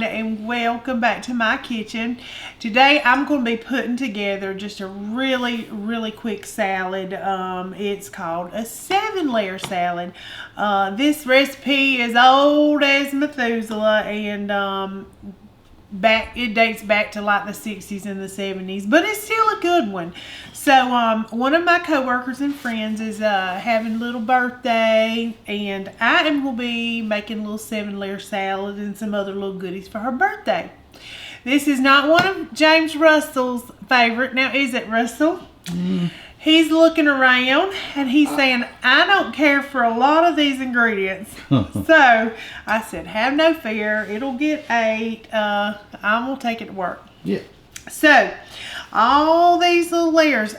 Rhonda and welcome back to my kitchen. Today I'm going to be putting together just a really quick salad. It's called a 7-layer salad. This recipe is old as Methuselah and it dates back to like the 60s and the 70s, but it's still a good one. So one of my co-workers and friends is having a little birthday, and I am going to be making a little 7-layer salad and some other little goodies for her birthday. This is not one of James Russell's favorite. Now, is it, Russell? He's looking around and he's saying, I don't care for a lot of these ingredients. So I said, have no fear. It'll get ate. I'm going to take it to work. Yeah. So all these little layers,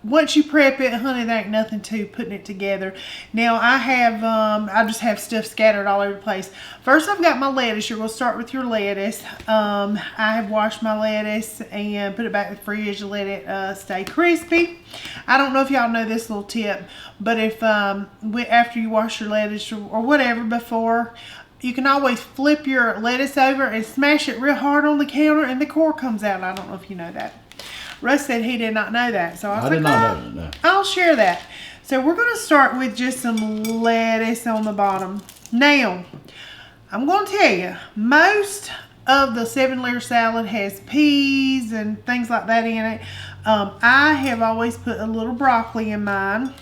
once you prep it, honey, there ain't nothing to putting it together. Now I just have stuff scattered all over the place. First, I've got my lettuce. You're going to start with your lettuce. I have washed my lettuce and put it back in the fridge to let it stay crispy. I don't know if y'all know this little tip, but if after you wash your lettuce or whatever before, you can always flip your lettuce over and smash it real hard on the counter and the core comes out. I don't know if you know that. Russ said he did not know that. So I was did not know that. I'll share that. So we're going to start with just some lettuce on the bottom. Now, I'm going to tell you, most of the 7-layer salad has peas and things like that in it. I have always put a little broccoli in mine.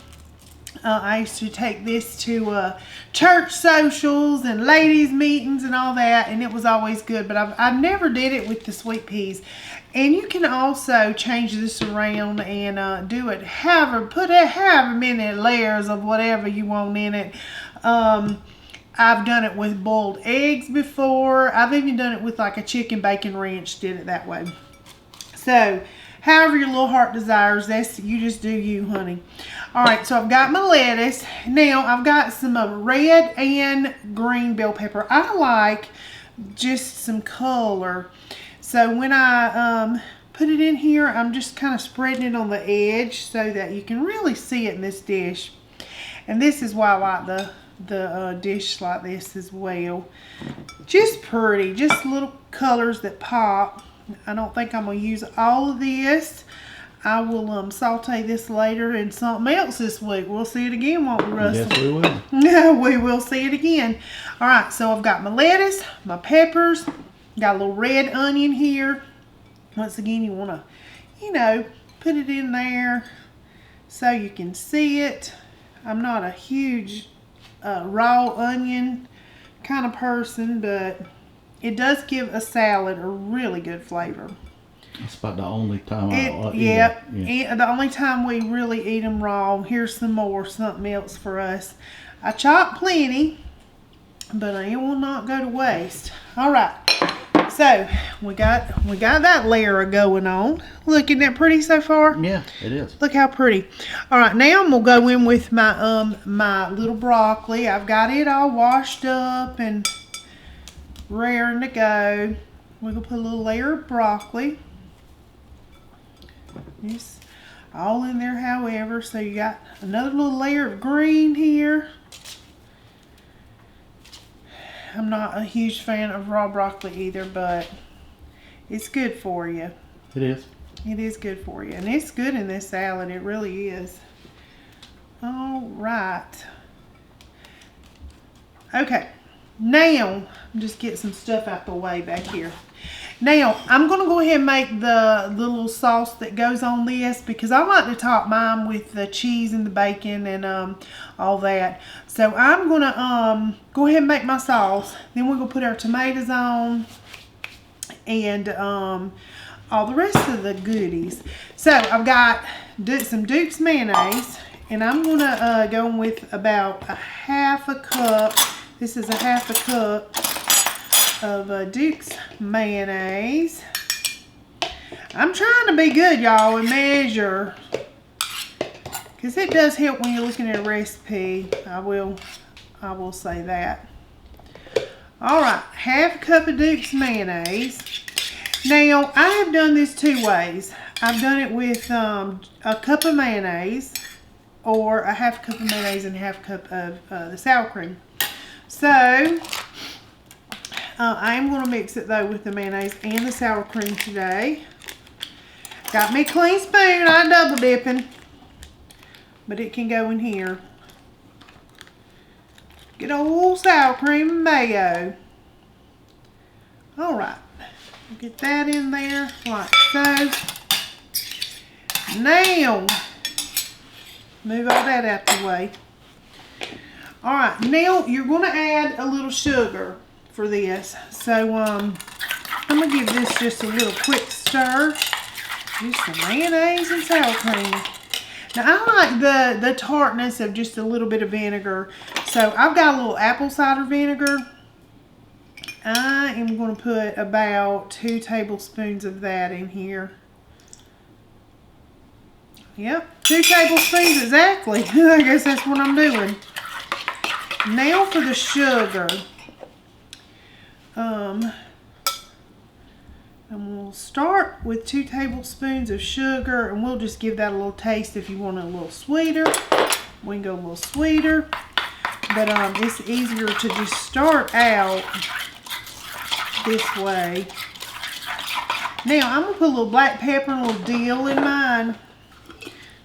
I used to take this to church socials and ladies meetings and all that, and it was always good, but I never did it with the sweet peas. And you can also change this around and do it put however many layers of whatever you want in it. I've done it with boiled eggs before. I've even done it with like a chicken bacon ranch, did it that way. So however your little heart desires, you just do you, honey. Alright, so I've got my lettuce. Now, I've got some red and green bell pepper. I like just some color. So when I put it in here, I'm just kind of spreading it on the edge so that you can really see it in this dish. And this is why I like the dish like this as well. Just pretty, just little colors that pop. I don't think I'm going to use all of this. I will saute this later in something else this week. We'll see it again, won't we, Russell? Yes, we will. Yeah, we will see it again. All right, so I've got my lettuce, my peppers, got a little red onion here. Once again, you want to, put it in there so you can see it. I'm not a huge raw onion kind of person, but it does give a salad a really good flavor. That's about the only time I eat yeah. The only time we really eat them raw. Here's some more, something else for us. I chop plenty, but it will not go to waste. All right, so we got that layer going on. Look, isn't that pretty so far? Yeah, it is. Look how pretty. All right, now I'm gonna go in with my my little broccoli. I've got it all washed up and raring to go. We're gonna put a little layer of broccoli. It's all in there, however. So you got another little layer of green here. I'm not a huge fan of raw broccoli either, but it's good for you. It is. It is good for you. And it's good in this salad. It really is. All right. Okay. Now, just get some stuff out the way back here. Now, I'm going to go ahead and make the little sauce that goes on this because I like to top mine with the cheese and the bacon and all that. So I'm going to go ahead and make my sauce. Then we're going to put our tomatoes on and all the rest of the goodies. So I've got some Duke's mayonnaise, and I'm going to go with about a half a cup. This is a half a cup of Duke's mayonnaise. I'm trying to be good, y'all, and measure, because it does help when you're looking at a recipe. I will say that. All right, half a cup of Duke's mayonnaise. Now, I have done this 2 ways. I've done it with a cup of mayonnaise, or a half cup of mayonnaise and a half cup of the sour cream. So I am going to mix it though with the mayonnaise and the sour cream today. Got me a clean spoon. I'm double dipping. But it can go in here. Good old sour cream and mayo. Alright. Get that in there like so. Now, move all that out the way. Alright, now you're going to add a little sugar for this. So, I'm going to give this just a little quick stir. Just the mayonnaise and sour cream. Now, I like the tartness of just a little bit of vinegar. So, I've got a little apple cider vinegar. I am going to put about 2 tablespoons of that in here. Yep, 2 tablespoons exactly. I guess that's what I'm doing. Now for the sugar. And we'll start with 2 tablespoons of sugar, and we'll just give that a little taste if you want it a little sweeter. We can go a little sweeter, but it's easier to just start out this way. Now I'm gonna put a little black pepper and a little dill in mine.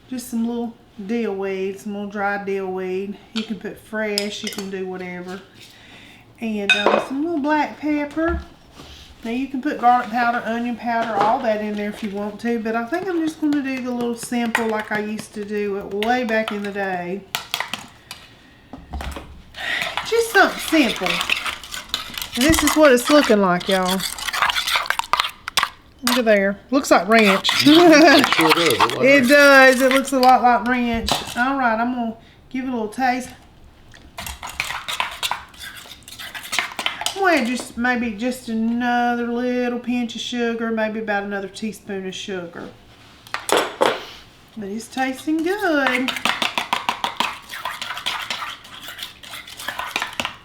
Just some little dill weed, some little dry dill weed. You can put fresh, you can do whatever. And some little black pepper. Now you can put garlic powder, onion powder, all that in there if you want to, but I think I'm just going to do the little simple like I used to do it way back in the day. Just something simple. And this is what it's looking like, y'all. Look at there. Looks like ranch. It does. It looks a lot like ranch. Alright, I'm going to give it a little taste. I'm going to add maybe just another little pinch of sugar, maybe about another teaspoon of sugar. But it's tasting good.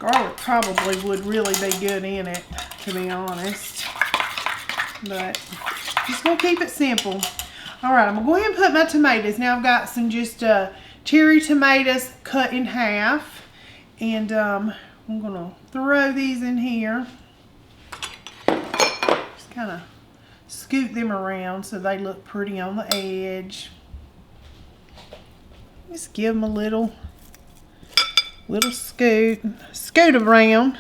Garlic probably would really be good in it, to be honest. But just going to keep it simple. Alright, I'm going to go ahead and put my tomatoes. Now I've got some just cherry tomatoes cut in half. And I'm going to throw these in here. Just kind of scoot them around so they look pretty on the edge. Just give them a little scoot around.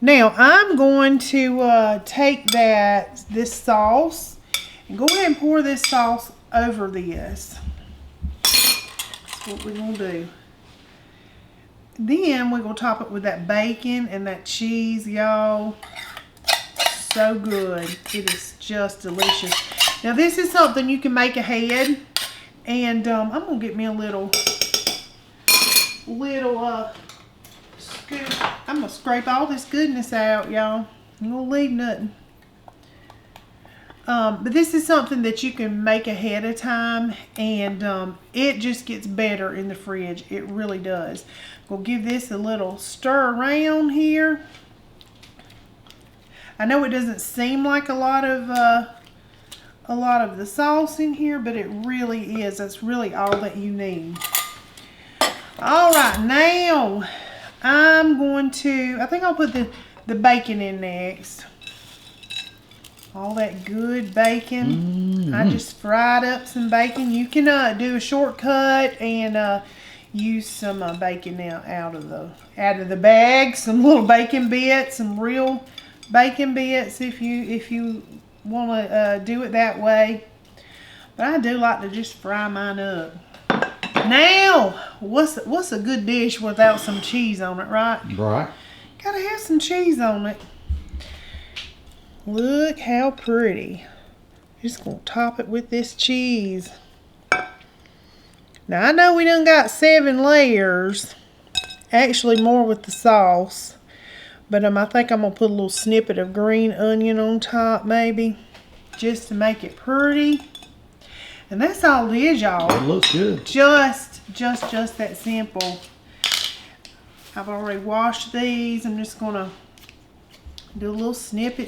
Now I'm going to take this sauce and go ahead and pour this sauce over this. That's what we're going to do. Then we're going to top it with that bacon and that cheese, y'all. So good. It is just delicious. Now this is something you can make ahead. And I'm going to get me a little scoop. I'm going to scrape all this goodness out, y'all. I'm going to leave nothing. But this is something that you can make ahead of time. And it just gets better in the fridge. It really does. We'll give this a little stir around here. I know it doesn't seem like a lot of the sauce in here, but it really is. That's really all that you need. All right, now I think I'll put the bacon in next. All that good bacon. I just fried up some bacon. You can do a shortcut and use some bacon now out of the bag. Some little bacon bits, some real bacon bits if you want to do it that way. But I do like to just fry mine up. Now, what's a good dish without some cheese on it, right? Right. Gotta have some cheese on it. Look how pretty. Just gonna top it with this cheese. Now I know we done got 7 layers. Actually more with the sauce. But I think I'm gonna put a little snippet of green onion on top maybe. Just to make it pretty. And that's all it is, y'all. It looks good. Just that simple. I've already washed these. I'm just gonna do a little snippet.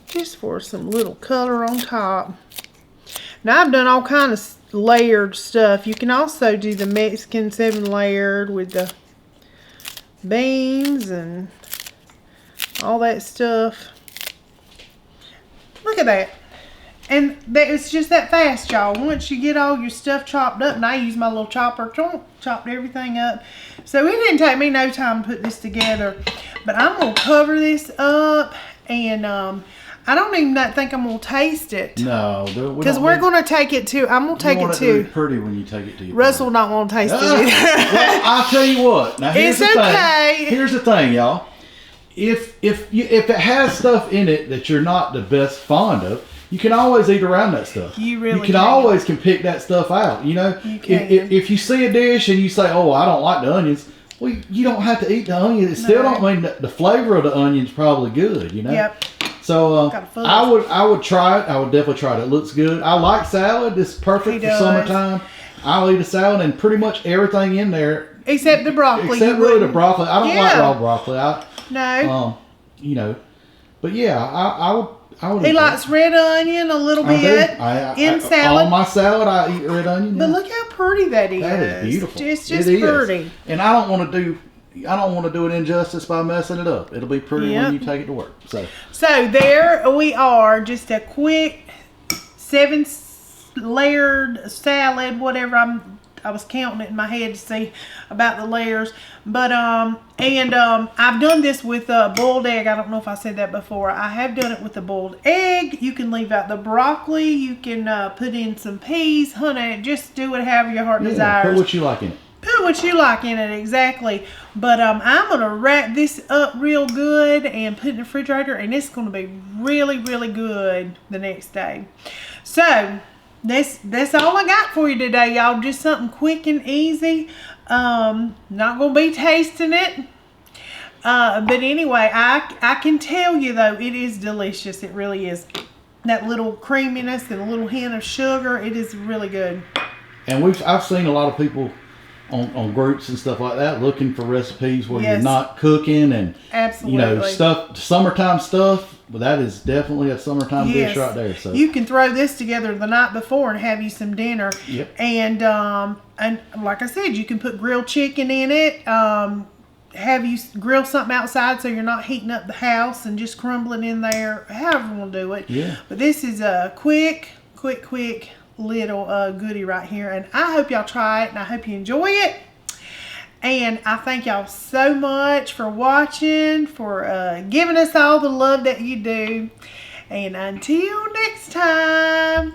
Just for some little color on top. Now I've done all kind of layered stuff. You can also do the Mexican 7 layered with beans and all that stuff. Look at that. And it's just that fast, y'all. Once you get all your stuff chopped up, and I use my little chopper, chopped everything up. So it didn't take me no time to put this together. But I'm going to cover this up, and I don't even think I'm going to taste it. No. Because we're going to take it to, I'm going to take it to. It's pretty when you take it to your Russell don't want to taste it. Well, I'll tell you what. Now, here's It's the okay. thing. Here's the thing, y'all. If it has stuff in it that you're not the best fond of, you can always eat around that stuff. You really can. Always pick that stuff out. You know, you can. If you see a dish and you say, "Oh, I don't like the onions," well, you don't have to eat the onions. It still don't mean that the flavor of the onion's probably good. You know. Yep. So I would try it. I would definitely try it. It looks good. I like salad. It's perfect for summertime. I'll eat a salad and pretty much everything in there. Except the broccoli. Except really the broccoli. I don't like raw broccoli. No. You know, but yeah, I would. He likes red onion a little bit in salad. On my salad, I eat red onion. But look how pretty that is. That is beautiful. It's just pretty. And I don't want to do it injustice by messing it up. It'll be pretty when you take it to work. So there we are, just a quick 7-layered salad, whatever. I was counting it in my head to see about the layers, but I've done this with a boiled egg. I don't know if I said that before. I have done it with a boiled egg. You can leave out the broccoli. You can put in some peas, honey. Just do it however your heart desires. Put what you like in it. Put what you like in it, exactly. But I'm gonna wrap this up real good and put it in the refrigerator, and it's gonna be really, really good the next day. So that's all I got for you today, y'all. Just something quick and easy. Not gonna be tasting it, but anyway, I can tell you though, it is delicious. It really is. That little creaminess and a little hint of sugar, it is really good. And I've seen a lot of people on groups and stuff like that looking for recipes where you're not cooking and summertime stuff. Well, that is definitely a summertime dish right there. So you can throw this together the night before and have you some dinner. Yep. And like I said, you can put grilled chicken in it. Have you grill something outside so you're not heating up the house and just crumbling in there. However you want to do it. Yeah. But this is a quick little goodie right here, and I hope y'all try it, and I hope you enjoy it. And I thank y'all so much for watching, for giving us all the love that you do. And until next time.